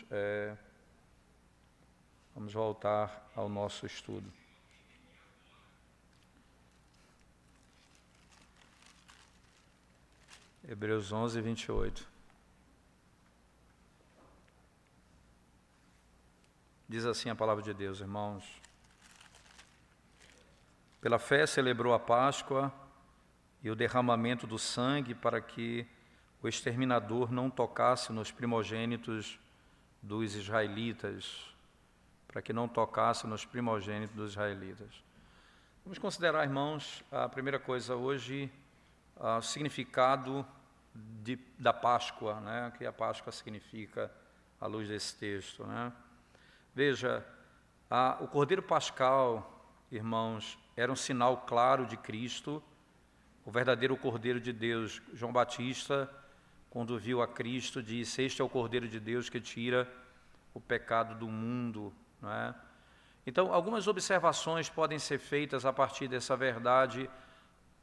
irmãos, vamos voltar ao nosso estudo. Hebreus 11, 28. Diz assim a palavra de Deus, irmãos. Pela fé celebrou a Páscoa e o derramamento do sangue para que o exterminador não tocasse nos primogênitos dos israelitas. Para que não tocasse nos primogênitos dos israelitas. Vamos considerar, irmãos, a primeira coisa hoje, o significado da Páscoa, né? O que a Páscoa significa à luz desse texto, né? Veja, o Cordeiro Pascal, irmãos, era um sinal claro de Cristo, o verdadeiro Cordeiro de Deus. João Batista, quando viu a Cristo, disse: este é o Cordeiro de Deus que tira o pecado do mundo, não é? Então, algumas observações podem ser feitas a partir dessa verdade,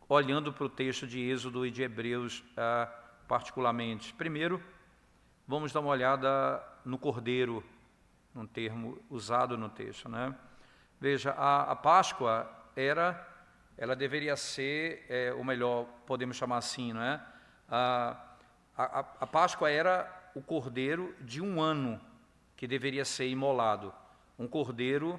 olhando para o texto de Êxodo e de Hebreus particularmente. Primeiro, vamos dar uma olhada no Cordeiro, um termo usado no texto, né? Veja, a Páscoa ela deveria ser, ou melhor, podemos chamar assim, não é? A Páscoa era o cordeiro de um ano que deveria ser imolado. Um cordeiro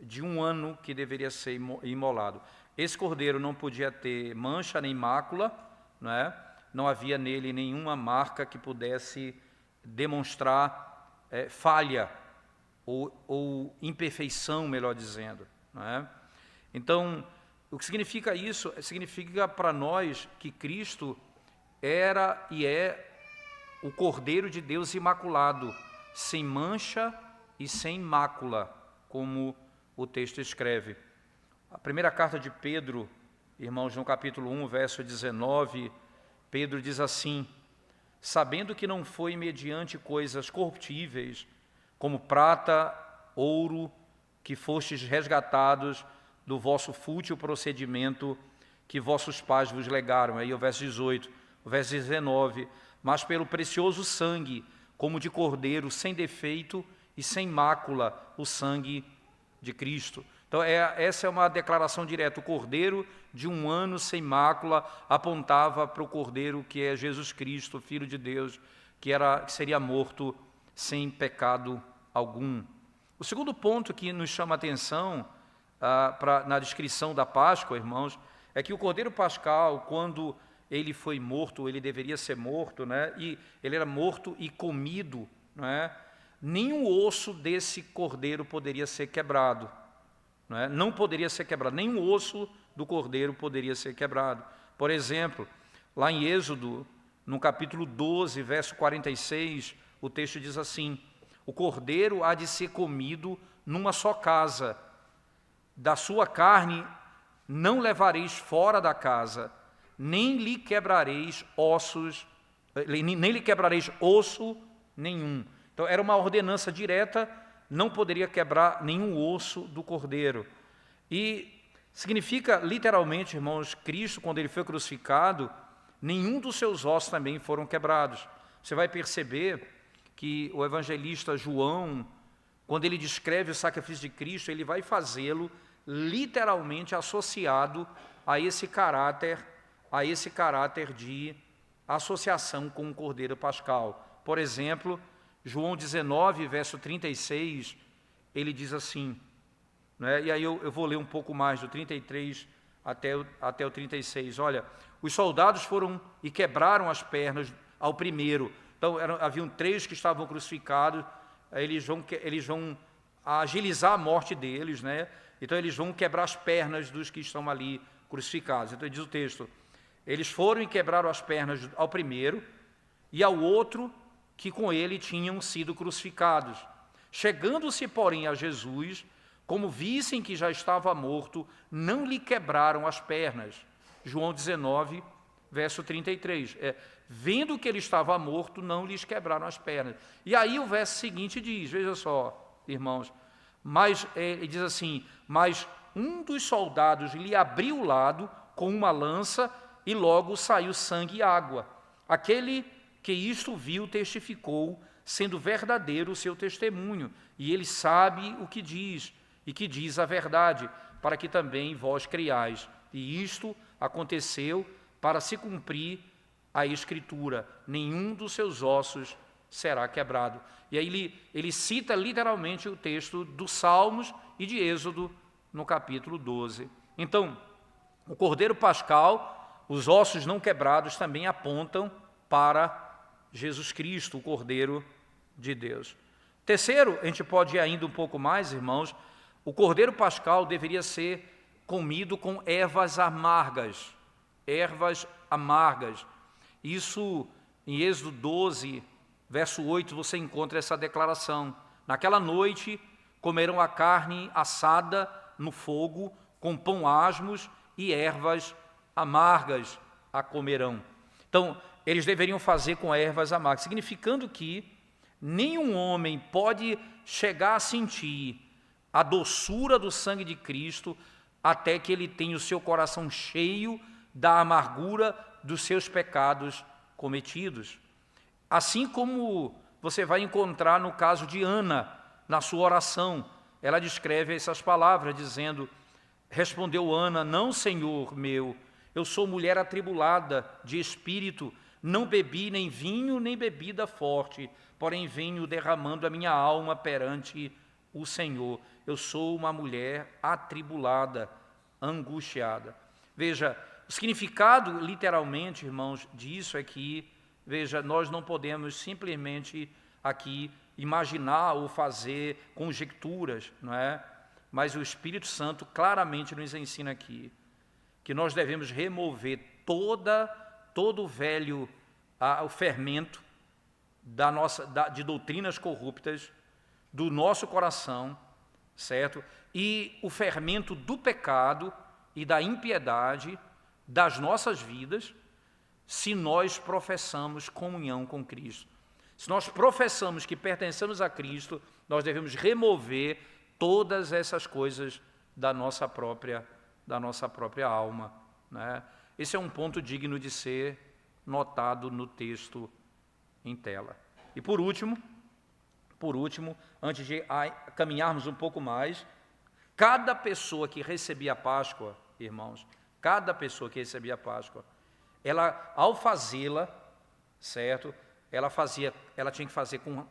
de um ano que deveria ser imolado. Esse cordeiro não podia ter mancha nem mácula, não é? Não havia nele nenhuma marca que pudesse demonstrar falha ou imperfeição, melhor dizendo, não é? Então, o que significa isso? Significa para nós que Cristo era e é o Cordeiro de Deus imaculado, sem mancha e sem mácula, como o texto escreve. A primeira carta de Pedro, irmãos, no capítulo 1, verso 19, Pedro diz assim: sabendo que não foi mediante coisas corruptíveis, como prata, ouro, que fostes resgatados do vosso fútil procedimento que vossos pais vos legaram. Aí o verso 18, o verso 19, mas pelo precioso sangue, como de cordeiro, sem defeito e sem mácula, o sangue de Cristo. Então, essa é uma declaração direta. O cordeiro de um ano sem mácula apontava para o cordeiro que é Jesus Cristo, Filho de Deus, que seria morto sem pecado algum. O segundo ponto que nos chama a atenção na descrição da Páscoa, irmãos, é que o Cordeiro Pascal, quando ele foi morto, ele deveria ser morto, né? E ele era morto e comido, não é? Nenhum osso desse cordeiro poderia ser quebrado, não é? Não poderia ser quebrado, nenhum osso do cordeiro poderia ser quebrado. Por exemplo, lá em Êxodo, no capítulo 12, verso 46, o texto diz assim: o cordeiro há de ser comido numa só casa, da sua carne não levareis fora da casa, nem lhe quebrareis osso nenhum. Então era uma ordenança direta, não poderia quebrar nenhum osso do cordeiro. E significa literalmente, irmãos, Cristo, quando ele foi crucificado, nenhum dos seus ossos também foram quebrados. Você vai perceber que o evangelista João, quando ele descreve o sacrifício de Cristo, ele vai fazê-lo literalmente associado a esse caráter de associação com o Cordeiro Pascal. Por exemplo, João 19, verso 36, ele diz assim, né? E aí eu vou ler um pouco mais, do 33 até o 36. Olha, os soldados foram e quebraram as pernas ao primeiro. Então, haviam 3 que estavam crucificados, eles vão agilizar a morte deles, né? Então, eles vão quebrar as pernas dos que estão ali crucificados. Então, diz o texto, eles foram e quebraram as pernas ao primeiro e ao outro que com ele tinham sido crucificados. Chegando-se, porém, a Jesus, como vissem que já estava morto, não lhe quebraram as pernas. João 19, verso 33. Vendo que ele estava morto, não lhes quebraram as pernas. E aí o verso seguinte diz, veja só, irmãos, ele diz assim, mas um dos soldados lhe abriu o lado com uma lança e logo saiu sangue e água. Aquele que isto viu testificou, sendo verdadeiro o seu testemunho, e ele sabe o que diz, e que diz a verdade, para que também vós creiais. E isto aconteceu para se cumprir a Escritura: nenhum dos seus ossos será quebrado. E aí ele cita literalmente o texto dos Salmos e de Êxodo, no capítulo 12. Então, o Cordeiro Pascal, os ossos não quebrados, também apontam para Jesus Cristo, o Cordeiro de Deus. Terceiro, a gente pode ir ainda um pouco mais, irmãos, o Cordeiro Pascal deveria ser comido com ervas amargas. Ervas amargas. Isso, em Êxodo 12, verso 8, você encontra essa declaração: naquela noite comerão a carne assada no fogo, com pão asmos e ervas amargas a comerão. Então, eles deveriam fazer com ervas amargas, significando que nenhum homem pode chegar a sentir a doçura do sangue de Cristo até que ele tenha o seu coração cheio da amargura dos seus pecados cometidos. Assim como você vai encontrar no caso de Ana, na sua oração, ela descreve essas palavras, dizendo: respondeu Ana: não, Senhor meu, eu sou mulher atribulada de espírito, não bebi nem vinho nem bebida forte, porém venho derramando a minha alma perante o Senhor. Eu sou uma mulher atribulada, angustiada. Veja, o significado, literalmente, irmãos, disso é que, veja, nós não podemos simplesmente aqui imaginar ou fazer conjecturas, não é? Mas o Espírito Santo claramente nos ensina aqui que nós devemos remover todo o velho, o fermento de doutrinas corruptas do nosso coração, certo? E o fermento do pecado e da impiedade das nossas vidas, se nós professamos comunhão com Cristo. Se nós professamos que pertencemos a Cristo, nós devemos remover todas essas coisas da nossa própria alma, né? Esse é um ponto digno de ser notado no texto em tela. E por último, antes de caminharmos um pouco mais, cada pessoa que recebia a Páscoa, irmãos, cada pessoa que recebia a Páscoa, ela, ao fazê-la, certo, ela tinha que fazer com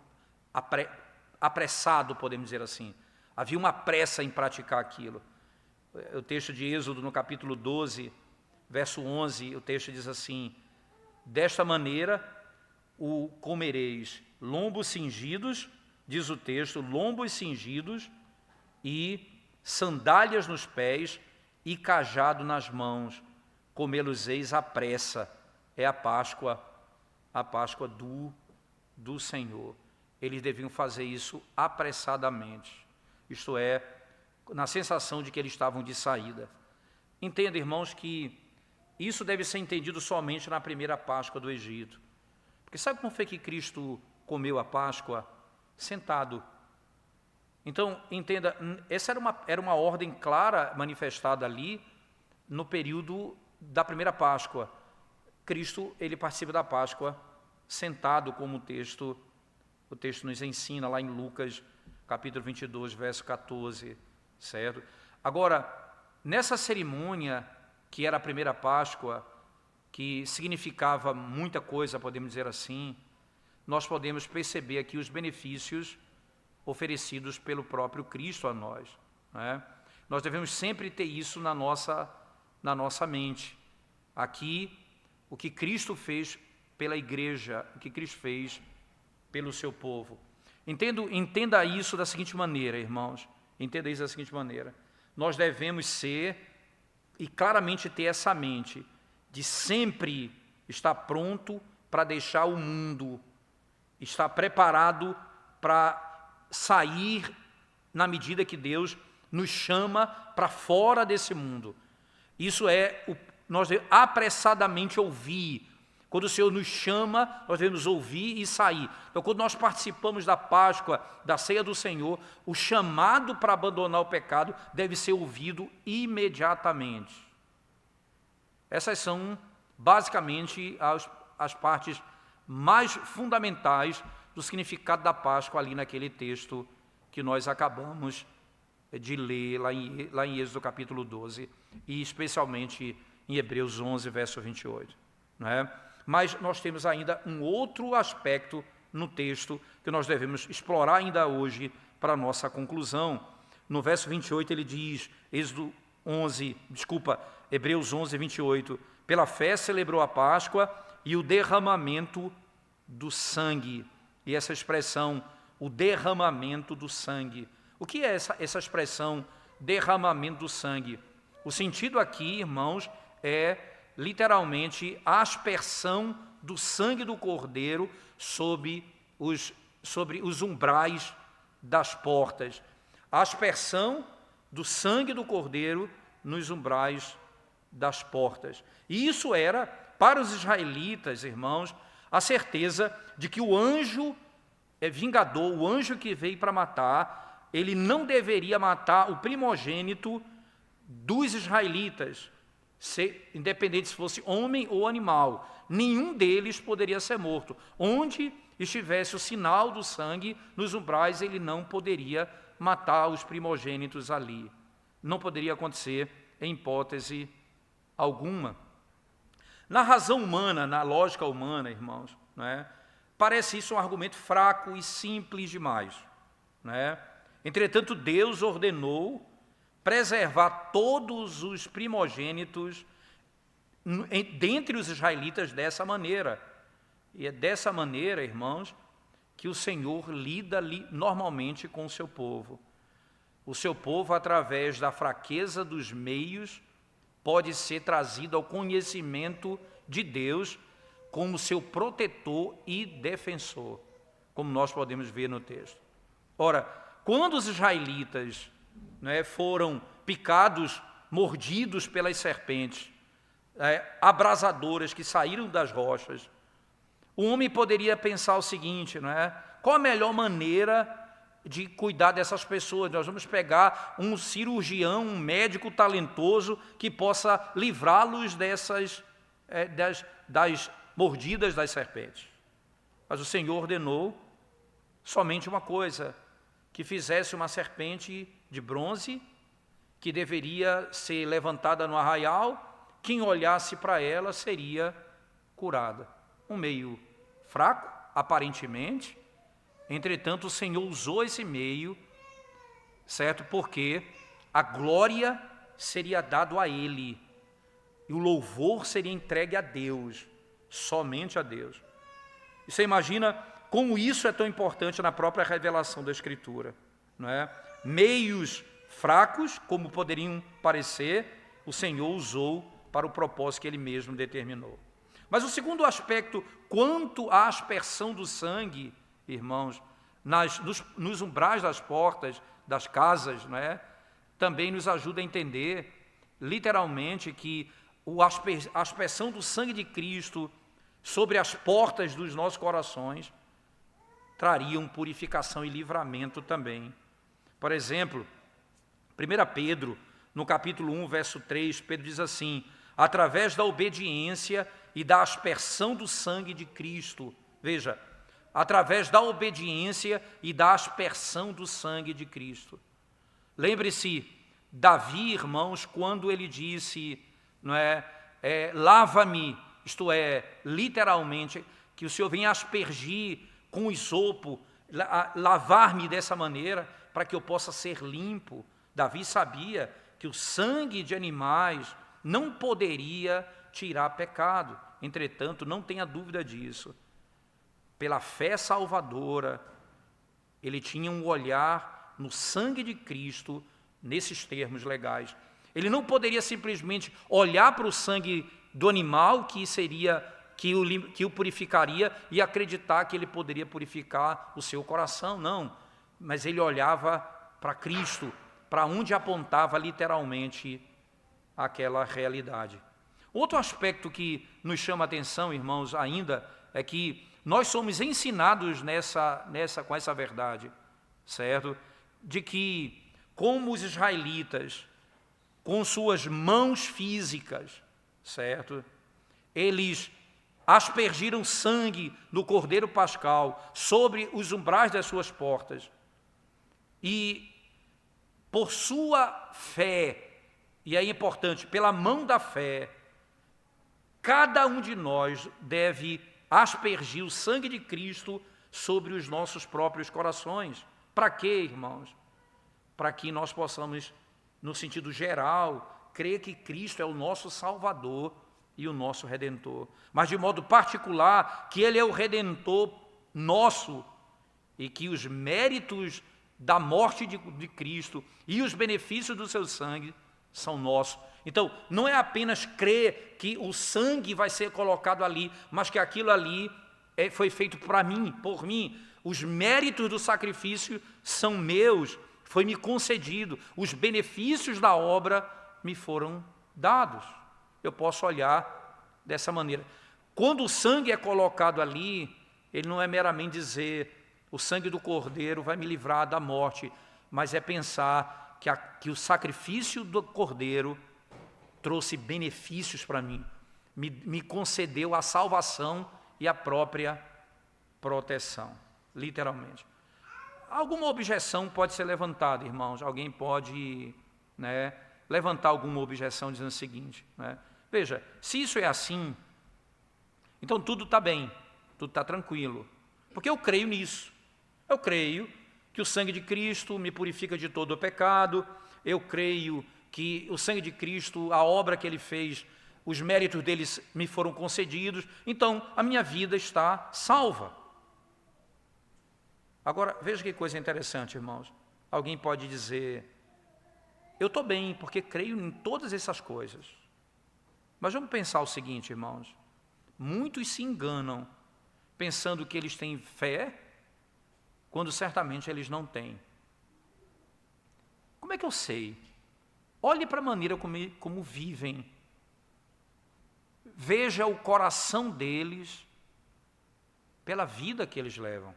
apressado, podemos dizer assim. Havia uma pressa em praticar aquilo. O texto de Êxodo, no capítulo 12, verso 11, o texto diz assim: desta maneira o comereis, lombos cingidos, diz o texto, lombos cingidos e sandálias nos pés e cajado nas mãos, comê-los-eis à pressa. É a Páscoa do Senhor. Eles deviam fazer isso apressadamente, isto é, na sensação de que eles estavam de saída. Entenda, irmãos, que isso deve ser entendido somente na primeira Páscoa do Egito. Porque sabe como foi que Cristo comeu a Páscoa? Sentado. Então, entenda, essa era uma ordem clara manifestada ali no período da primeira Páscoa. Cristo, ele participa da Páscoa sentado, como o texto nos ensina lá em Lucas, capítulo 22, verso 14, certo? Agora, nessa cerimônia, que era a primeira Páscoa, que significava muita coisa, podemos dizer assim, nós podemos perceber aqui os benefícios oferecidos pelo próprio Cristo a nós, né? Nós devemos sempre ter isso na nossa mente. Aqui, o que Cristo fez pela igreja, o que Cristo fez pelo seu povo. Entenda isso da seguinte maneira, irmãos. Entenda isso da seguinte maneira. Nós devemos ser e claramente ter essa mente de sempre estar pronto para deixar o mundo, estar preparado para sair na medida que Deus nos chama para fora desse mundo. Isso é, nós devemos apressadamente ouvir. Quando o Senhor nos chama, nós devemos ouvir e sair. Então, quando nós participamos da Páscoa, da ceia do Senhor, o chamado para abandonar o pecado deve ser ouvido imediatamente. Essas são, basicamente, as partes mais fundamentais do significado da Páscoa ali naquele texto que nós acabamos de ler lá em Êxodo capítulo 12, e especialmente em Hebreus 11, verso 28. Não é? Mas nós temos ainda um outro aspecto no texto que nós devemos explorar ainda hoje para a nossa conclusão. No verso 28 ele diz, Hebreus 11, 28, pela fé celebrou a Páscoa e o derramamento do sangue. E essa expressão, o derramamento do sangue. O que é essa expressão, derramamento do sangue? O sentido aqui, irmãos, é literalmente a aspersão do sangue do Cordeiro sobre os umbrais das portas. A aspersão do sangue do Cordeiro nos umbrais das portas. E isso era, para os israelitas, irmãos, a certeza de que o anjo vingador, o anjo que veio para matar, ele não deveria matar o primogênito dos israelitas, independente se fosse homem ou animal. Nenhum deles poderia ser morto. Onde estivesse o sinal do sangue nos umbrais, ele não poderia matar os primogênitos ali. Não poderia acontecer em hipótese alguma. Na razão humana, na lógica humana, irmãos, não é? Parece isso um argumento fraco e simples demais. Não é? Entretanto, Deus ordenou preservar todos os primogênitos dentre os israelitas dessa maneira. E é dessa maneira, irmãos, que o Senhor lida normalmente com o seu povo. O seu povo, através da fraqueza dos meios, pode ser trazido ao conhecimento de Deus como seu protetor e defensor, como nós podemos ver no texto. Ora, quando os israelitas foram picados, mordidos pelas serpentes abrasadoras que saíram das rochas, o homem poderia pensar o seguinte, qual a melhor maneira de cuidar dessas pessoas? Nós vamos pegar um cirurgião, um médico talentoso que possa livrá-los das mordidas das serpentes. Mas o Senhor ordenou somente uma coisa, que fizesse uma serpente de bronze, que deveria ser levantada no arraial, quem olhasse para ela seria curada. Um meio fraco, aparentemente, entretanto o Senhor usou esse meio, certo? Porque a glória seria dada a Ele, e o louvor seria entregue a Deus, somente a Deus. E você imagina como isso é tão importante na própria revelação da Escritura, não é? Meios fracos, como poderiam parecer, o Senhor usou para o propósito que Ele mesmo determinou. Mas o segundo aspecto, quanto à aspersão do sangue, irmãos, nos umbrais das portas, das casas, não é? Também nos ajuda a entender, literalmente, que a aspersão do sangue de Cristo sobre as portas dos nossos corações trariam purificação e livramento também. Por exemplo, 1 Pedro, no capítulo 1, verso 3, Pedro diz assim, através da obediência e da aspersão do sangue de Cristo. Veja, através da obediência e da aspersão do sangue de Cristo. Lembre-se, Davi, irmãos, quando ele disse, lava-me, isto é, literalmente, que o Senhor venha aspergir com isopo, lavar-me dessa maneira, para que eu possa ser limpo. Davi sabia que o sangue de animais não poderia tirar pecado. Entretanto, não tenha dúvida disso. Pela fé salvadora, ele tinha um olhar no sangue de Cristo, nesses termos legais. Ele não poderia simplesmente olhar para o sangue do animal que o purificaria e acreditar que ele poderia purificar o seu coração, não. Mas ele olhava para Cristo, para onde apontava literalmente aquela realidade. Outro aspecto que nos chama a atenção, irmãos, ainda, é que nós somos ensinados com essa verdade, certo? De que, como os israelitas, com suas mãos físicas, certo? Eles aspergiram sangue do Cordeiro Pascal sobre os umbrais das suas portas. E por sua fé, e é importante, pela mão da fé, cada um de nós deve aspergir o sangue de Cristo sobre os nossos próprios corações. Para quê, irmãos? Para que nós possamos, no sentido geral, crer que Cristo é o nosso Salvador e o nosso Redentor. Mas de modo particular, que Ele é o Redentor nosso e que os méritos da morte de Cristo e os benefícios do seu sangue são nossos. Então, não é apenas crer que o sangue vai ser colocado ali, mas que aquilo ali foi feito para mim, por mim. Os méritos do sacrifício são meus, foi-me concedido. Os benefícios da obra me foram dados. Eu posso olhar dessa maneira. Quando o sangue é colocado ali, ele não é meramente dizer o sangue do Cordeiro vai me livrar da morte, mas é pensar que o sacrifício do Cordeiro trouxe benefícios para mim, me concedeu a salvação e a própria proteção, literalmente. Alguma objeção pode ser levantada, irmãos, alguém pode levantar alguma objeção dizendo o seguinte, veja, se isso é assim, então tudo está bem, tudo está tranquilo, porque eu creio nisso, eu creio que o sangue de Cristo me purifica de todo o pecado, eu creio que o sangue de Cristo, a obra que Ele fez, os méritos deles me foram concedidos, então a minha vida está salva. Agora, veja que coisa interessante, irmãos. Alguém pode dizer, eu estou bem, porque creio em todas essas coisas. Mas vamos pensar o seguinte, irmãos. Muitos se enganam, pensando que eles têm fé, quando certamente eles não têm. Como é que eu sei? Olhe para a maneira como vivem. Veja o coração deles pela vida que eles levam.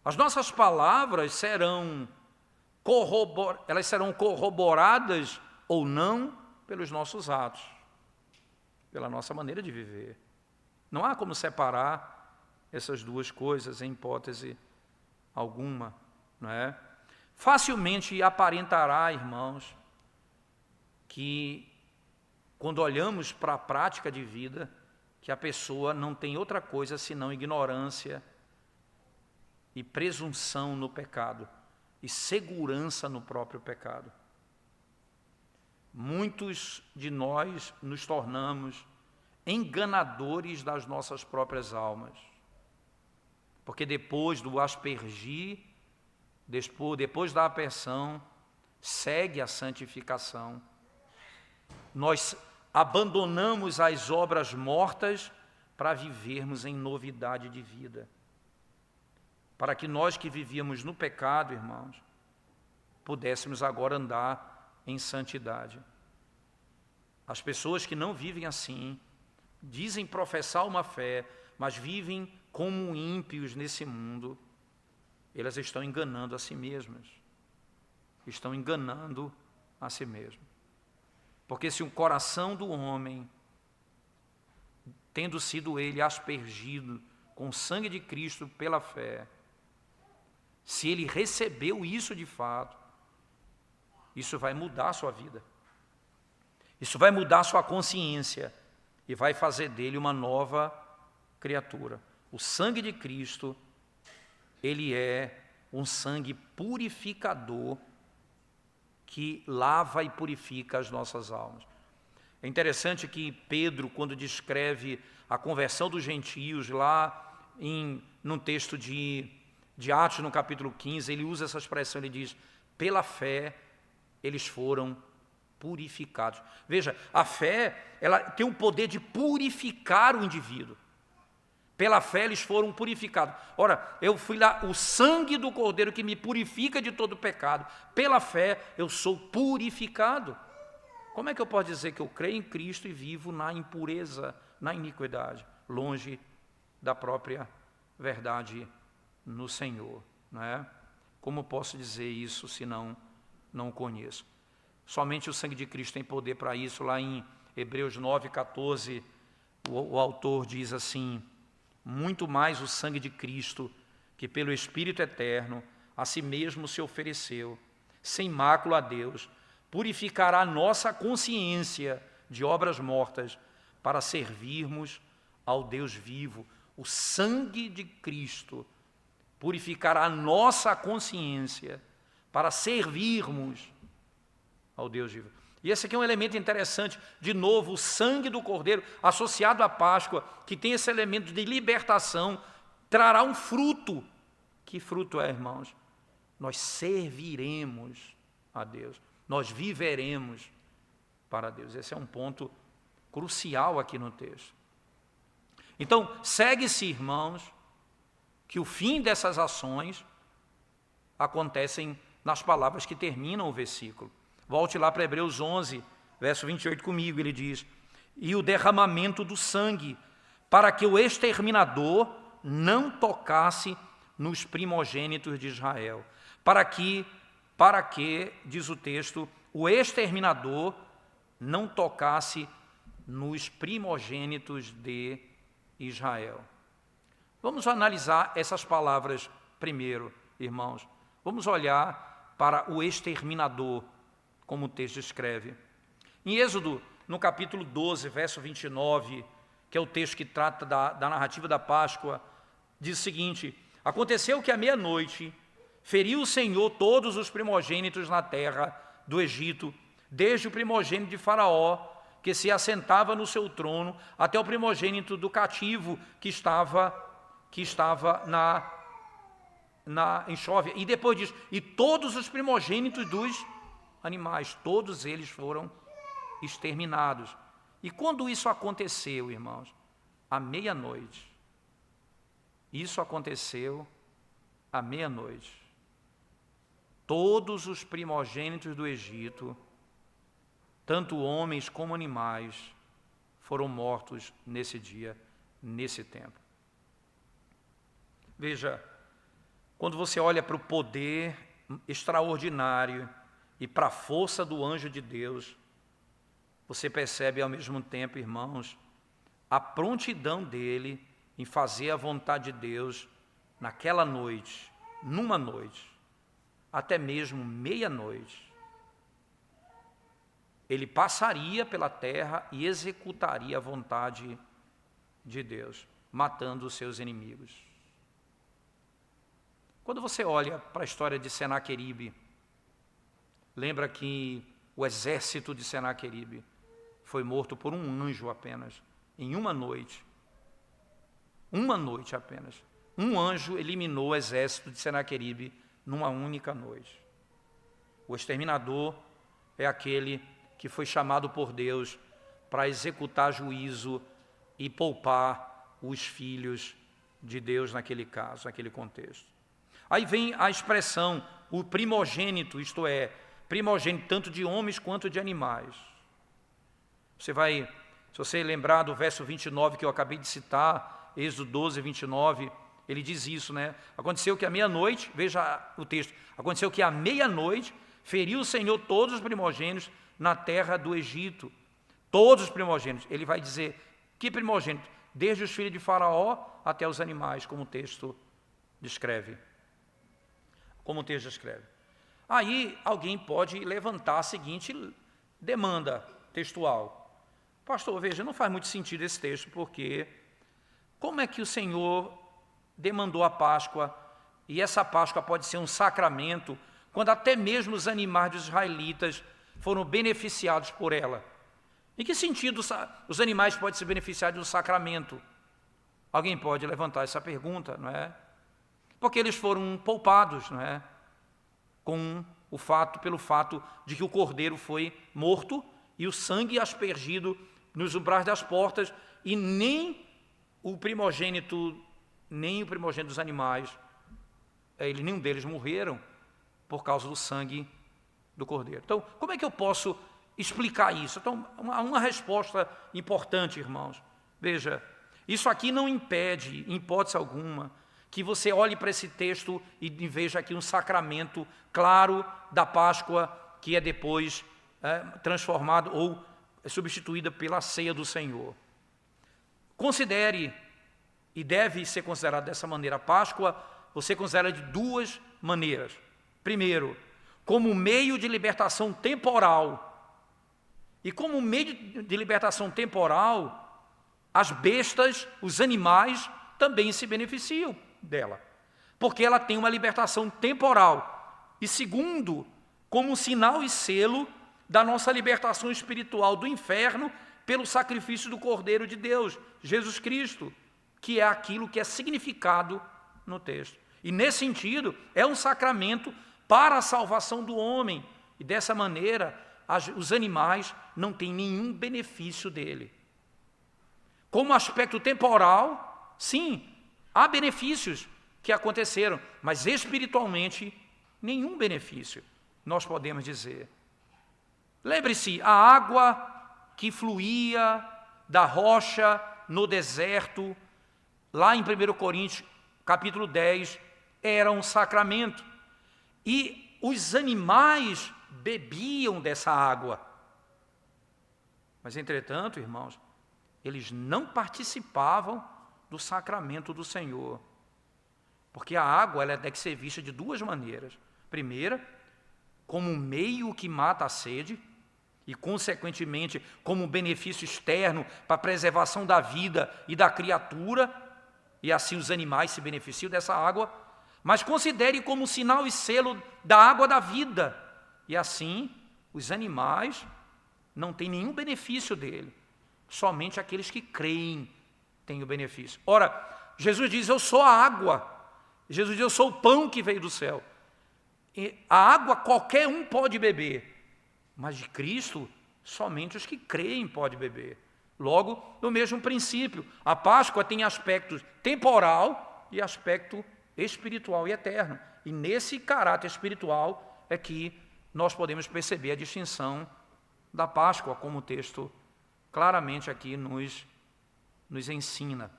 As nossas palavras serão corroboradas ou não pelos nossos atos, pela nossa maneira de viver. Não há como separar essas duas coisas em hipótese alguma, não é? Facilmente aparentará, irmãos, que quando olhamos para a prática de vida, que a pessoa não tem outra coisa senão ignorância e presunção no pecado e segurança no próprio pecado. Muitos de nós nos tornamos enganadores das nossas próprias almas, porque depois do aspergir, depois da aspersão, segue a santificação. Nós abandonamos as obras mortas para vivermos em novidade de vida. Para que nós que vivíamos no pecado, irmãos, pudéssemos agora andar em santidade. As pessoas que não vivem assim, dizem professar uma fé, mas vivem como ímpios nesse mundo, elas estão enganando a si mesmas. Estão enganando a si mesmas. Porque se o coração do homem, tendo sido ele aspergido com o sangue de Cristo pela fé, se ele recebeu isso de fato, isso vai mudar a sua vida. Isso vai mudar a sua consciência e vai fazer dele uma nova criatura. O sangue de Cristo, ele é um sangue purificador que lava e purifica as nossas almas. É interessante que Pedro, quando descreve a conversão dos gentios lá num texto de Atos, no capítulo 15, ele usa essa expressão, ele diz, pela fé eles foram purificados. Veja, a fé, ela tem o poder de purificar o indivíduo. Pela fé eles foram purificados. Ora, eu fui lá, o sangue do Cordeiro que me purifica de todo pecado. Pela fé eu sou purificado. Como é que eu posso dizer que eu creio em Cristo e vivo na impureza, na iniquidade, longe da própria verdade no Senhor, não é? Como posso dizer isso se não o conheço? Somente o sangue de Cristo tem poder para isso. Lá em Hebreus 9, 14 o autor diz assim: muito mais o sangue de Cristo, que pelo Espírito eterno a si mesmo se ofereceu, sem mácula a Deus, purificará nossa consciência de obras mortas para servirmos ao Deus vivo. O sangue de Cristo purificará a nossa consciência para servirmos ao Deus vivo. E esse aqui é um elemento interessante, de novo, o sangue do Cordeiro associado à Páscoa, que tem esse elemento de libertação, trará um fruto. Que fruto é, irmãos? Nós serviremos a Deus, nós viveremos para Deus. Esse é um ponto crucial aqui no texto. Então, segue-se, irmãos, que o fim dessas ações acontecem nas palavras que terminam o versículo. Volte lá para Hebreus 11, verso 28 comigo, ele diz: e o derramamento do sangue, para que o exterminador não tocasse nos primogênitos de Israel. Para que, diz o texto, o exterminador não tocasse nos primogênitos de Israel. Vamos analisar essas palavras primeiro, irmãos. Vamos olhar para o exterminador, como o texto escreve. Em Êxodo, no capítulo 12, verso 29, que é o texto que trata da narrativa da Páscoa, diz o seguinte: aconteceu que à meia-noite feriu o Senhor todos os primogênitos na terra do Egito, desde o primogênito de Faraó, que se assentava no seu trono, até o primogênito do cativo que estava na enxóvia. E depois diz: e todos os primogênitos dos animais, todos eles foram exterminados. E quando isso aconteceu, irmãos? À meia-noite. Isso aconteceu à meia-noite. Todos os primogênitos do Egito, tanto homens como animais, foram mortos nesse dia, nesse tempo. Veja, quando você olha para o poder extraordinário e para a força do anjo de Deus, você percebe ao mesmo tempo, irmãos, a prontidão dele em fazer a vontade de Deus naquela noite, numa noite, até mesmo meia-noite. Ele passaria pela terra e executaria a vontade de Deus, matando os seus inimigos. Quando você olha para a história de Senaqueribe, lembra que o exército de Senaqueribe foi morto por um anjo apenas, em uma noite. Uma noite apenas. Um anjo eliminou o exército de Senaqueribe numa única noite. O exterminador é aquele que foi chamado por Deus para executar juízo e poupar os filhos de Deus naquele caso, naquele contexto. Aí vem a expressão, o primogênito, isto é, primogênito tanto de homens quanto de animais. Se você lembrar do verso 29 que eu acabei de citar, Êxodo 12, 29, ele diz isso, né? Aconteceu que à meia-noite, veja o texto, aconteceu que à meia-noite feriu o Senhor todos os primogênitos na terra do Egito. Todos os primogênitos. Ele vai dizer, que primogênito? Desde os filhos de Faraó até os animais, como o texto descreve. Aí alguém pode levantar a seguinte demanda textual: pastor, veja, não faz muito sentido esse texto, porque como é que o Senhor demandou a Páscoa, e essa Páscoa pode ser um sacramento, quando até mesmo os animais dos israelitas foram beneficiados por ela? Em que sentido os animais podem ser beneficiados do sacramento? Alguém pode levantar essa pergunta, não é? Porque eles foram poupados, não é? Pelo fato de que o cordeiro foi morto e o sangue aspergido nos umbrais das portas, e nem o primogênito dos animais, nenhum deles morreram por causa do sangue do cordeiro. Então, como é que eu posso explicar isso? Então, uma resposta importante, irmãos. Veja, isso aqui não impede, em hipótese alguma, que você olhe para esse texto e veja aqui um sacramento claro da Páscoa, que é depois transformado ou substituída pela ceia do Senhor. Considere, e deve ser considerado dessa maneira, a Páscoa, você considera de duas maneiras. Primeiro, como meio de libertação temporal. E como meio de libertação temporal, as bestas, os animais, também se beneficiam dela, porque ela tem uma libertação temporal. E segundo, como sinal e selo da nossa libertação espiritual do inferno pelo sacrifício do Cordeiro de Deus, Jesus Cristo, que é aquilo que é significado no texto. E nesse sentido, é um sacramento para a salvação do homem, e dessa maneira os animais não têm nenhum benefício dele. Como aspecto temporal, sim, há benefícios que aconteceram, mas espiritualmente nenhum benefício, nós podemos dizer. Lembre-se, a água que fluía da rocha no deserto, lá em 1 Coríntios, capítulo 10, era um sacramento. E os animais bebiam dessa água. Mas, entretanto, irmãos, eles não participavam do sacramento do Senhor. Porque a água ela tem que ser vista de duas maneiras. Primeira, como um meio que mata a sede, e, consequentemente, como um benefício externo para a preservação da vida e da criatura, e assim os animais se beneficiam dessa água, mas considere como sinal e selo da água da vida, e assim os animais não têm nenhum benefício dele, somente aqueles que creem têm o benefício. Ora, Jesus diz, eu sou a água, Jesus diz, eu sou o pão que veio do céu. E a água qualquer um pode beber, mas de Cristo, somente os que creem podem beber. Logo, no mesmo princípio, a Páscoa tem aspecto temporal e aspecto espiritual e eterno. E nesse caráter espiritual é que nós podemos perceber a distinção da Páscoa, como o texto claramente aqui nos ensina,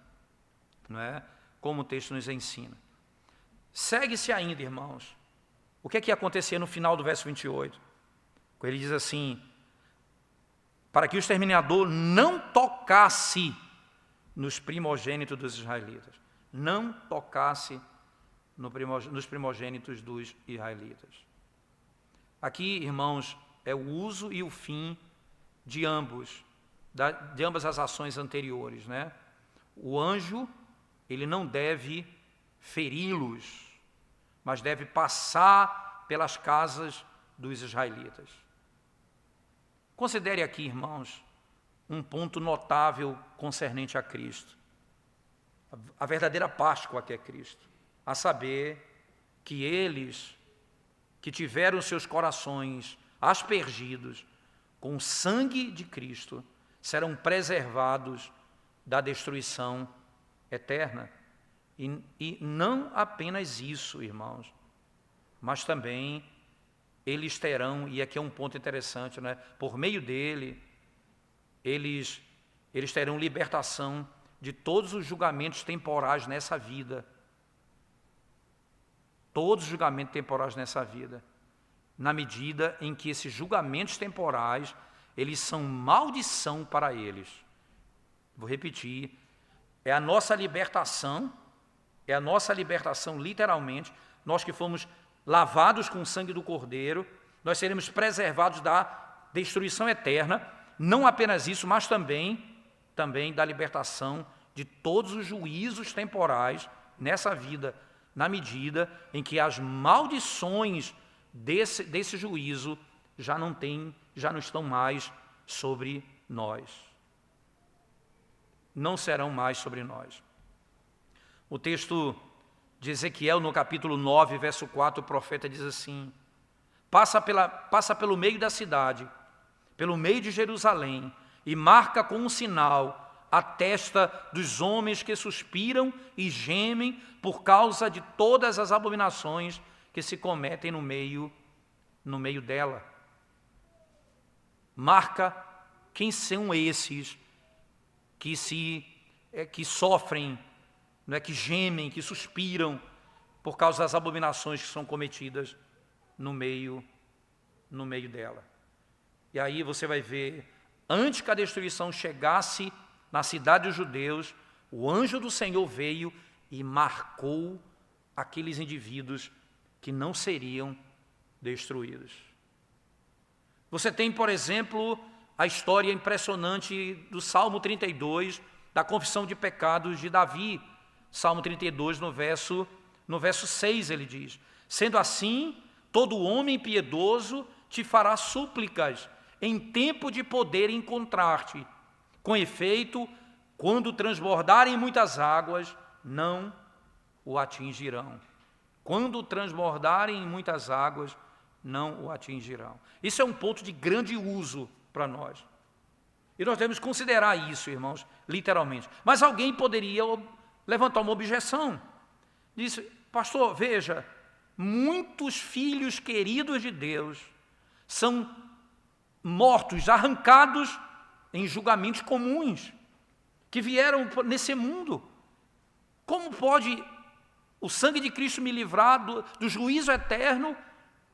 não é? Como o texto nos ensina. Segue-se ainda, irmãos, o que é que ia acontecer no final do verso 28? Ele diz assim, para que o exterminador não tocasse nos primogênitos dos israelitas. Não tocasse nos primogênitos dos israelitas. Aqui, irmãos, é o uso e o fim de ambas as ações anteriores, né? O anjo, ele não deve feri-los, mas deve passar pelas casas dos israelitas. Considere aqui, irmãos, um ponto notável concernente a Cristo. A verdadeira Páscoa que é Cristo. A saber que eles que tiveram seus corações aspergidos com o sangue de Cristo serão preservados da destruição eterna. E não apenas isso, irmãos, mas também eles terão, e aqui é um ponto interessante, né? Por meio dele, eles terão libertação de todos os julgamentos temporais nessa vida. Todos os julgamentos temporais nessa vida. Na medida em que esses julgamentos temporais, eles são maldição para eles. Vou repetir, é a nossa libertação literalmente, nós que fomos lavados com o sangue do Cordeiro, nós seremos preservados da destruição eterna, não apenas isso, mas também da libertação de todos os juízos temporais nessa vida, na medida em que as maldições desse juízo já não estão mais sobre nós. Não serão mais sobre nós. O texto de Ezequiel, no capítulo 9, verso 4, o profeta diz assim, passa pelo meio da cidade, pelo meio de Jerusalém, e marca com um sinal a testa dos homens que suspiram e gemem por causa de todas as abominações que se cometem no meio dela. Marca quem são esses que sofrem, não é, que gemem, que suspiram por causa das abominações que são cometidas no meio dela. E aí você vai ver, antes que a destruição chegasse na cidade dos judeus, o anjo do Senhor veio e marcou aqueles indivíduos que não seriam destruídos. Você tem, por exemplo, a história impressionante do Salmo 32, da confissão de pecados de Davi. Salmo 32, no verso 6, ele diz: sendo assim, todo homem piedoso te fará súplicas em tempo de poder encontrar-te. Com efeito, quando transbordarem muitas águas, não o atingirão. Quando transbordarem muitas águas, não o atingirão. Isso é um ponto de grande uso para nós. E nós devemos considerar isso, irmãos, literalmente. Mas alguém poderia levantar uma objeção. Disse: pastor, veja, muitos filhos queridos de Deus são mortos, arrancados em julgamentos comuns, que vieram nesse mundo. Como pode o sangue de Cristo me livrar do juízo eterno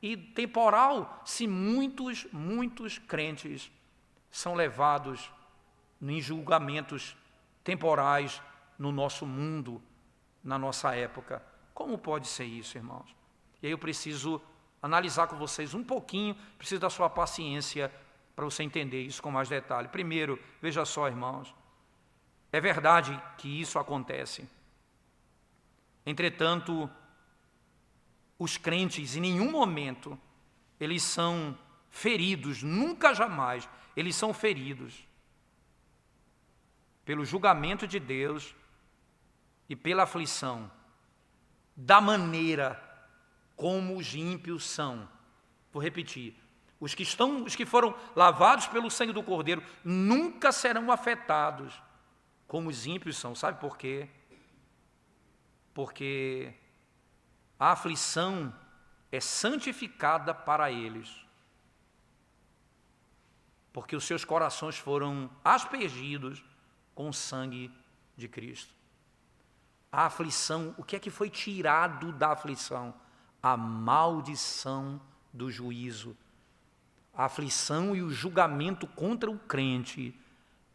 e temporal, se muitos crentes são levados em julgamentos temporais no nosso mundo, na nossa época? Como pode ser isso, irmãos? E aí eu preciso analisar com vocês um pouquinho, preciso da sua paciência para você entender isso com mais detalhe. Primeiro, veja só, irmãos, é verdade que isso acontece. Entretanto, os crentes, em nenhum momento, eles são feridos, nunca jamais, eles são feridos pelo julgamento de Deus e pela aflição, da maneira como os ímpios são. Vou repetir: os que foram lavados pelo sangue do Cordeiro nunca serão afetados como os ímpios são. Sabe por quê? Porque a aflição é santificada para eles, porque os seus corações foram aspergidos com o sangue de Cristo. A aflição, o que é que foi tirado da aflição? A maldição do juízo. A aflição e o julgamento contra o crente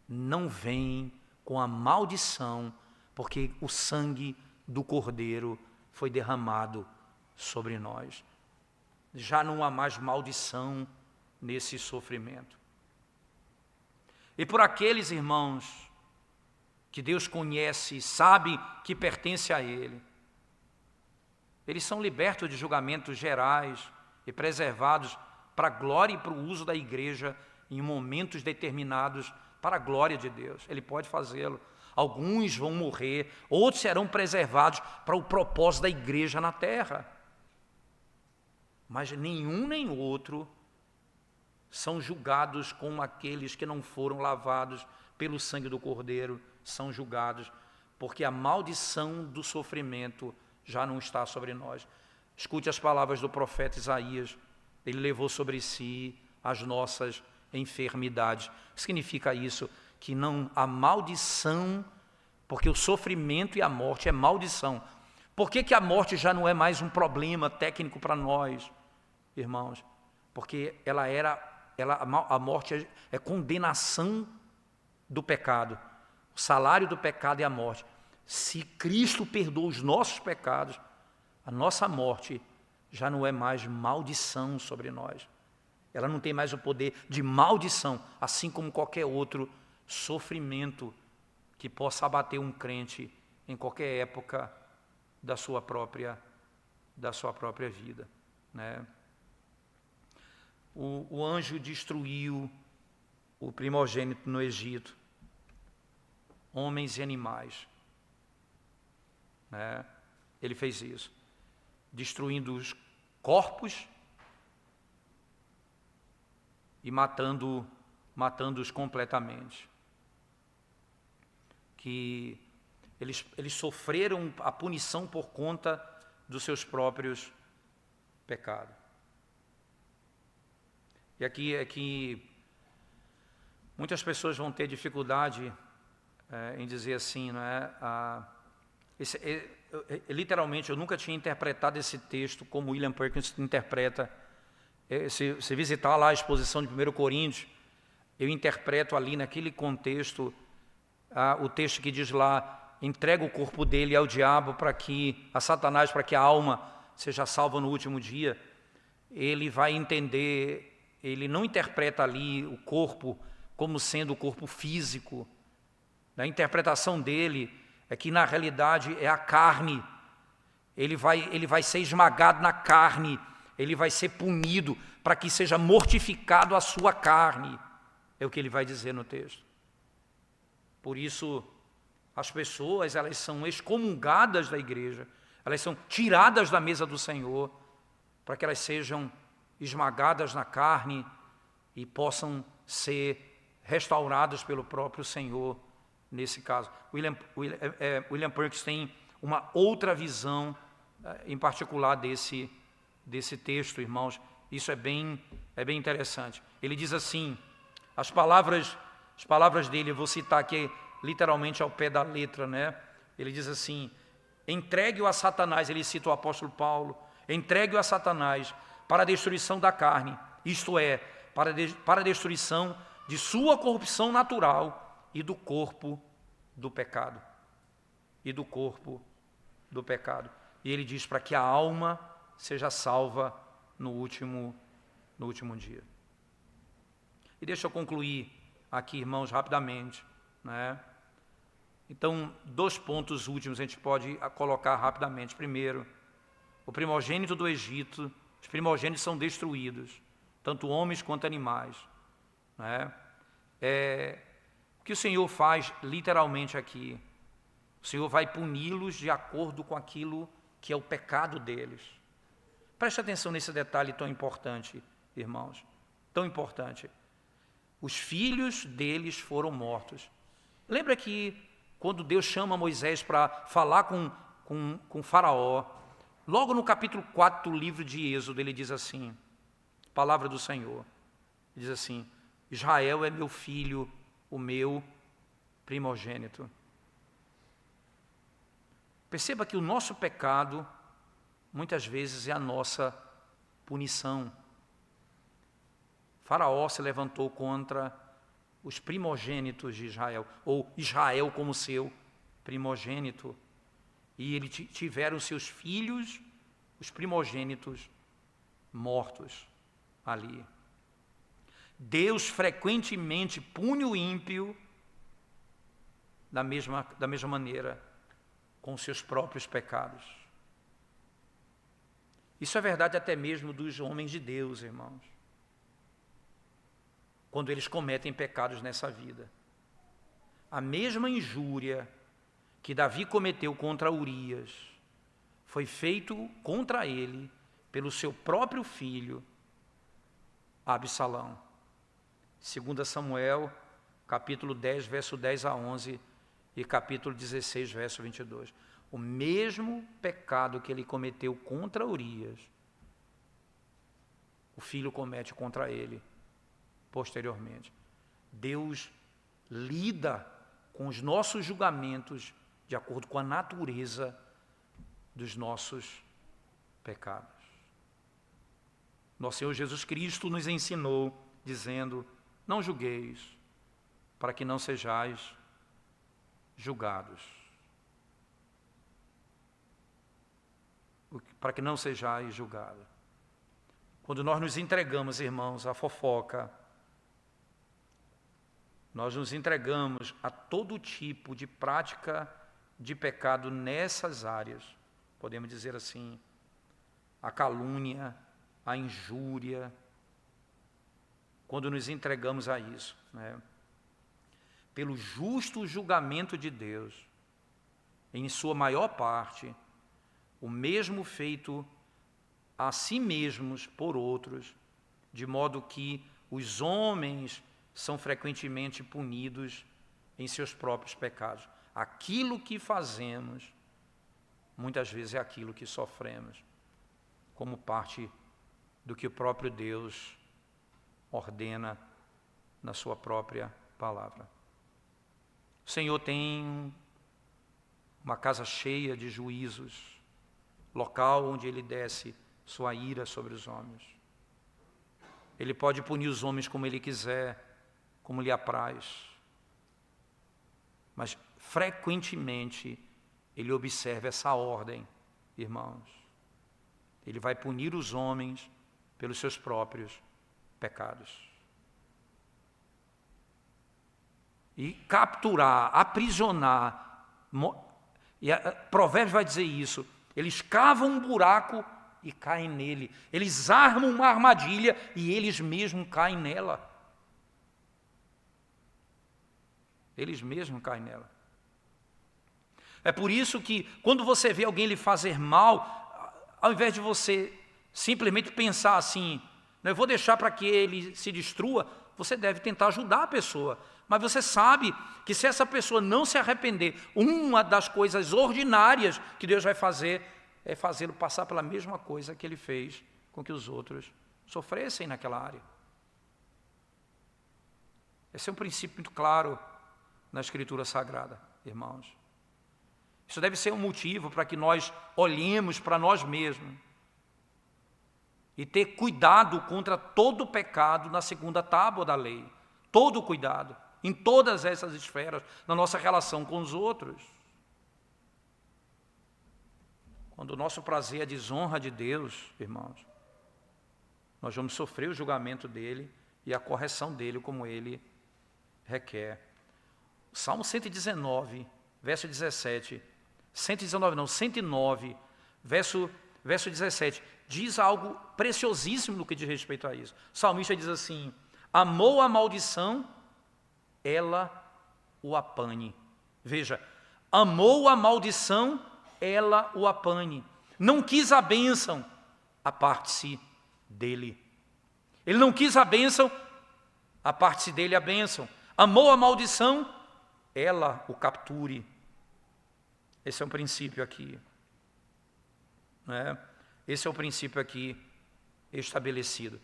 não vem com a maldição, porque o sangue do Cordeiro foi derramado sobre nós. Já não há mais maldição nesse sofrimento. E por aqueles irmãos que Deus conhece, sabe que pertence a Ele, eles são libertos de julgamentos gerais e preservados para a glória e para o uso da igreja em momentos determinados para a glória de Deus. Ele pode fazê-lo. Alguns vão morrer, outros serão preservados para o propósito da igreja na terra. Mas nenhum nem outro são julgados como aqueles que não foram lavados pelo sangue do Cordeiro, são julgados, porque a maldição do sofrimento já não está sobre nós. Escute as palavras do profeta Isaías: ele levou sobre si as nossas enfermidades. O que significa isso? Que não há maldição, porque o sofrimento e a morte é maldição. Por que a morte já não é mais um problema técnico para nós, irmãos? Porque a morte é condenação do pecado. O salário do pecado é a morte. Se Cristo perdoa os nossos pecados, a nossa morte já não é mais maldição sobre nós. Ela não tem mais o poder de maldição, assim como qualquer outro sofrimento que possa abater um crente em qualquer época da sua própria vida, né? O anjo destruiu o primogênito no Egito, homens e animais, né? Ele fez isso, destruindo os corpos e matando-os completamente. Que eles sofreram a punição por conta dos seus próprios pecados. E aqui muitas pessoas vão ter dificuldade em dizer assim, não é? Literalmente, eu nunca tinha interpretado esse texto como William Perkins interpreta. Se visitar lá a exposição de 1 Coríntios, eu interpreto ali naquele contexto o texto que diz lá, entrega o corpo dele ao diabo a Satanás, para que a alma seja salva no último dia, ele vai entender, ele não interpreta ali o corpo como sendo o corpo físico. A interpretação dele é que na realidade é a carne, ele vai ser esmagado na carne, ele vai ser punido para que seja mortificado a sua carne, é o que ele vai dizer no texto. Por isso, as pessoas, elas são excomungadas da igreja, elas são tiradas da mesa do Senhor, para que elas sejam esmagadas na carne e possam ser restauradas pelo próprio Senhor, nesse caso. William Perkins tem uma outra visão, em particular desse texto, irmãos. Isso é bem interessante. Ele diz assim, as palavras dele, eu vou citar aqui literalmente ao pé da letra, né? Ele diz assim, entregue-o a Satanás, ele cita o apóstolo Paulo, entregue-o a Satanás para a destruição da carne, isto é, para a destruição de sua corrupção natural e do corpo do pecado. E do corpo do pecado. E ele diz para que a alma seja salva no último dia. E deixa eu concluir aqui, irmãos, rapidamente, né? Então, 2 pontos últimos a gente pode colocar rapidamente. Primeiro, o primogênito do Egito, os primogênitos são destruídos, tanto homens quanto animais, né? O que o Senhor faz literalmente aqui? O Senhor vai puni-los de acordo com aquilo que é o pecado deles. Preste atenção nesse detalhe tão importante, irmãos, tão importante. Os filhos deles foram mortos. Lembra que quando Deus chama Moisés para falar com Faraó, logo no capítulo 4 do livro de Êxodo, ele diz assim, palavra do Senhor, ele diz assim, Israel é meu filho, o meu primogênito. Perceba que o nosso pecado, muitas vezes, é a nossa punição. Faraó se levantou contra os primogênitos de Israel, ou Israel como seu primogênito, e eles tiveram seus filhos, os primogênitos, mortos ali. Deus frequentemente pune o ímpio da mesma maneira, com seus próprios pecados. Isso é verdade até mesmo dos homens de Deus, irmãos, quando eles cometem pecados nessa vida. A mesma injúria que Davi cometeu contra Urias foi feito contra ele pelo seu próprio filho, Absalão. 2 Samuel, capítulo 10, verso 10 a 11, e capítulo 16, verso 22. O mesmo pecado que ele cometeu contra Urias, o filho comete contra ele posteriormente. Deus lida com os nossos julgamentos de acordo com a natureza dos nossos pecados. Nosso Senhor Jesus Cristo nos ensinou, dizendo, não julgueis, para que não sejais julgados. Para que não sejais julgados. Quando nós nos entregamos, irmãos, à fofoca, nós nos entregamos a todo tipo de prática de pecado nessas áreas, podemos dizer assim, a calúnia, a injúria, quando nos entregamos a isso, né? Pelo justo julgamento de Deus, em sua maior parte, o mesmo feito a si mesmos por outros, de modo que os homens são frequentemente punidos em seus próprios pecados. Aquilo que fazemos, muitas vezes é aquilo que sofremos, como parte do que o próprio Deus ordena na sua própria palavra. O Senhor tem uma casa cheia de juízos, local onde Ele desce sua ira sobre os homens. Ele pode punir os homens como Ele quiser, como lhe apraz. Mas frequentemente ele observa essa ordem, irmãos. Ele vai punir os homens pelos seus próprios pecados. E capturar, aprisionar, Provérbios vai dizer isso, eles cavam um buraco e caem nele, eles armam uma armadilha e eles mesmos caem nela. Eles mesmos caem nela. É por isso que quando você vê alguém lhe fazer mal, ao invés de você simplesmente pensar assim, eu vou deixar para que ele se destrua, você deve tentar ajudar a pessoa. Mas você sabe que se essa pessoa não se arrepender, uma das coisas ordinárias que Deus vai fazer é fazê-lo passar pela mesma coisa que ele fez com que os outros sofressem naquela área. Esse é um princípio muito claro na Escritura Sagrada, irmãos. Isso deve ser um motivo para que nós olhemos para nós mesmos e ter cuidado contra todo o pecado na segunda tábua da lei. Todo cuidado, em todas essas esferas, na nossa relação com os outros. Quando o nosso prazer é a desonra de Deus, irmãos, nós vamos sofrer o julgamento dele e a correção dele como ele requer. Salmo 119, verso 17, 109, verso 17, diz algo preciosíssimo no que diz respeito a isso. O salmista diz assim, amou a maldição, ela o apanhe. Veja, amou a maldição, ela o apanhe. Não quis a bênção, aparte-se dele. Ele não quis a bênção, aparte-se dele a bênção. Amou a maldição, ela o capture. Esse é um princípio aqui. Né? Esse é o princípio aqui estabelecido.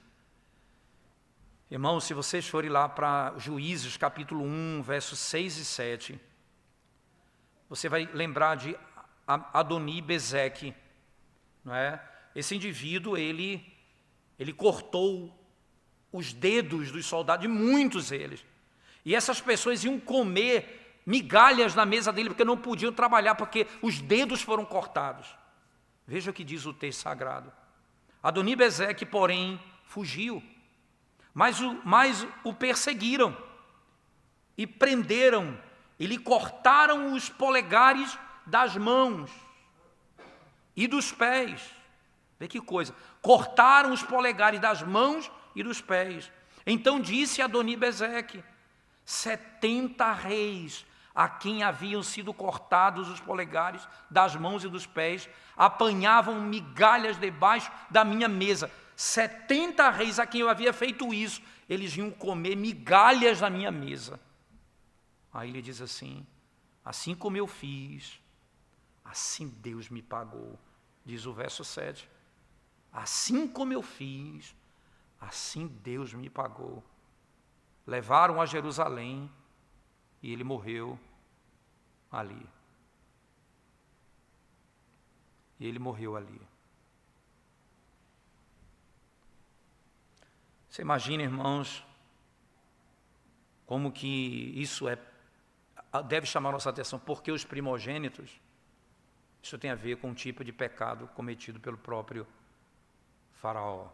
Irmãos, se vocês forem lá para Juízes, capítulo 1, versos 6 e 7, você vai lembrar de Adoni-Bezeque, não é? Esse indivíduo, ele cortou os dedos dos soldados, de muitos deles. E essas pessoas iam comer migalhas na mesa dele, porque não podiam trabalhar, porque os dedos foram cortados. Veja o que diz o texto sagrado. Adoni-Bezeque, porém, fugiu, mas o perseguiram e prenderam, e lhe cortaram os polegares das mãos e dos pés. Vê que coisa, cortaram os polegares das mãos e dos pés. Então disse Adoni-Bezeque, 70 reis a quem haviam sido cortados os polegares das mãos e dos pés, apanhavam migalhas debaixo da minha mesa. 70 reis a quem eu havia feito isso, eles iam comer migalhas na minha mesa. Aí ele diz assim, assim como eu fiz, assim Deus me pagou, diz o verso 7. Assim como eu fiz, assim Deus me pagou. Levaram a Jerusalém e ele morreu ali. E ele morreu ali. Você imagina, irmãos, como que isso deve chamar nossa atenção, porque os primogênitos, isso tem a ver com um tipo de pecado cometido pelo próprio Faraó.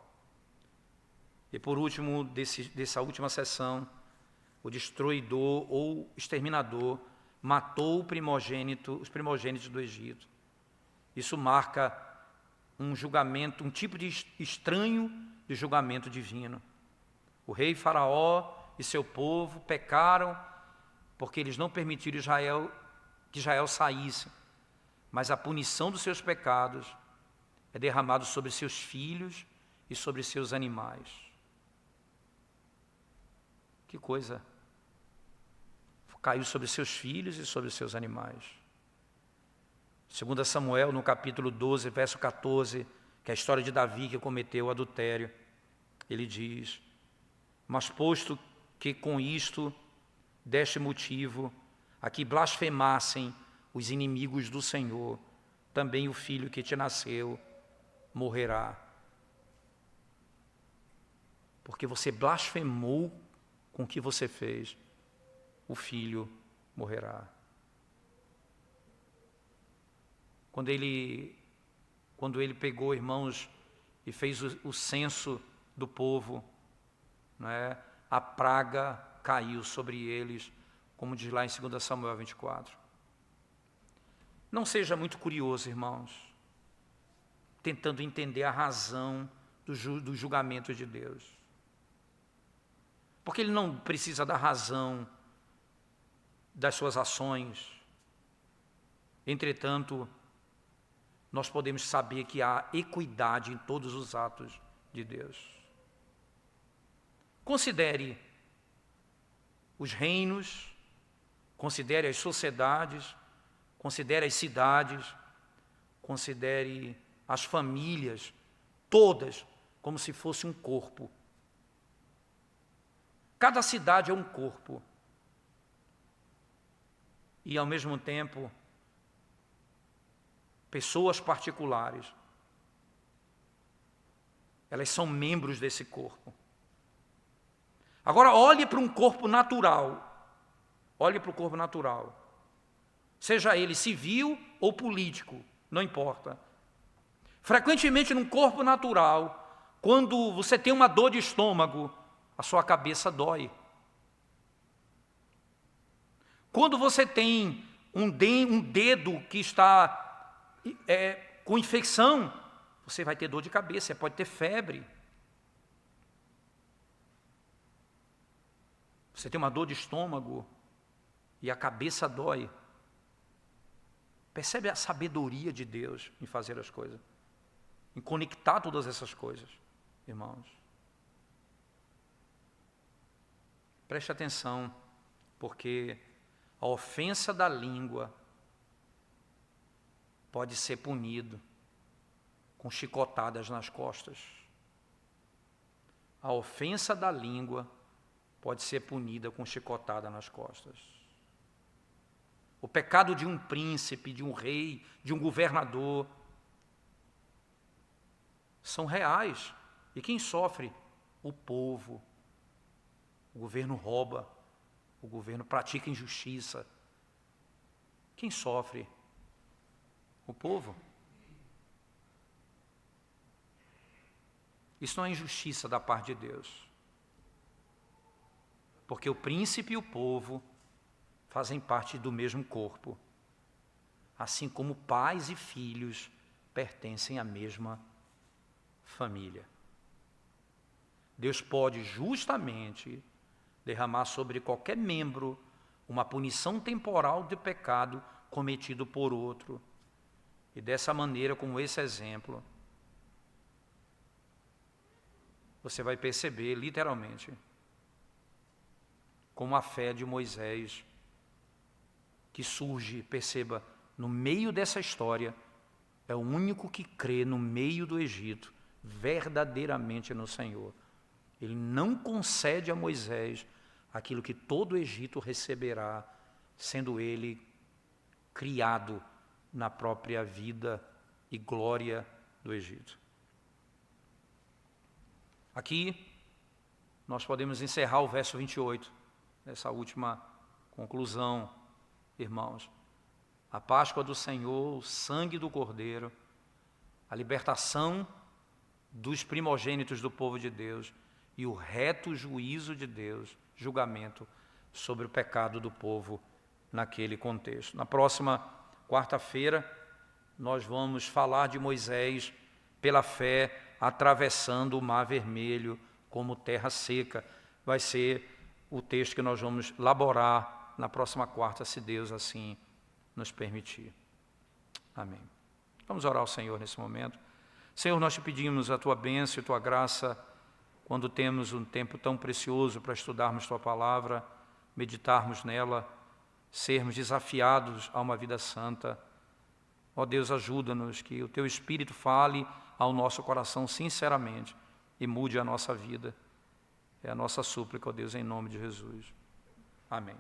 E por último, dessa última sessão, o destruidor ou exterminador matou os primogênitos do Egito. Isso marca um julgamento, um tipo de estranho de julgamento divino. O rei Faraó e seu povo pecaram porque eles não permitiram que Israel saísse. Mas a punição dos seus pecados é derramada sobre seus filhos e sobre seus animais. Que coisa! Caiu sobre seus filhos e sobre seus animais. 2 Samuel, no capítulo 12, verso 14, que é a história de Davi que cometeu o adultério, ele diz, mas posto que com isto deste motivo a que blasfemassem os inimigos do Senhor, também o filho que te nasceu morrerá. Porque você blasfemou com o que você fez, o filho morrerá. quando ele pegou, irmãos, e fez o censo do povo, não é? A praga caiu sobre eles, como diz lá em 2 Samuel 24. Não seja muito curioso, irmãos, tentando entender a razão do julgamento de Deus. Porque Ele não precisa da razão das suas ações. Entretanto, nós podemos saber que há equidade em todos os atos de Deus. Considere os reinos, considere as sociedades, considere as cidades, considere as famílias, todas como se fosse um corpo. Cada cidade é um corpo. E, ao mesmo tempo, pessoas particulares, elas são membros desse corpo. Agora, olhe para um corpo natural. Olhe para o corpo natural. Seja ele civil ou político, não importa. Frequentemente, num corpo natural, quando você tem uma dor de estômago, a sua cabeça dói. Quando você tem um dedo que está com infecção, você vai ter dor de cabeça, você pode ter febre. Você tem uma dor de estômago e a cabeça dói. Percebe a sabedoria de Deus em fazer as coisas, em conectar todas essas coisas, irmãos. Preste atenção, porque a ofensa da língua pode ser punido com chicotadas nas costas. A ofensa da língua pode ser punida com chicotada nas costas. O pecado de um príncipe, de um rei, de um governador, são reais. E quem sofre? O povo. O governo rouba, o governo pratica injustiça. Quem sofre? O povo. Isso não é injustiça da parte de Deus. Porque o príncipe e o povo fazem parte do mesmo corpo. Assim como pais e filhos pertencem à mesma família. Deus pode justamente derramar sobre qualquer membro uma punição temporal de pecado cometido por outro. E dessa maneira, como esse exemplo, você vai perceber, literalmente, como a fé de Moisés, que surge, perceba, no meio dessa história, é o único que crê no meio do Egito, verdadeiramente no Senhor. Ele não concede a Moisés aquilo que todo o Egito receberá, sendo ele criado na própria vida e glória do Egito. Aqui, nós podemos encerrar o verso 28, essa última conclusão, irmãos. A Páscoa do Senhor, o sangue do Cordeiro, a libertação dos primogênitos do povo de Deus e o reto juízo de Deus, julgamento sobre o pecado do povo naquele contexto. Na próxima quarta-feira, nós vamos falar de Moisés, pela fé, atravessando o Mar Vermelho como terra seca. Vai ser o texto que nós vamos elaborar na próxima quarta, se Deus assim nos permitir. Amém. Vamos orar ao Senhor nesse momento. Senhor, nós te pedimos a Tua bênção e Tua graça, quando temos um tempo tão precioso para estudarmos Tua palavra, meditarmos nela, sermos desafiados a uma vida santa. Ó Deus, ajuda-nos, que o Teu Espírito fale ao nosso coração sinceramente e mude a nossa vida. É a nossa súplica, ó Deus, em nome de Jesus. Amém.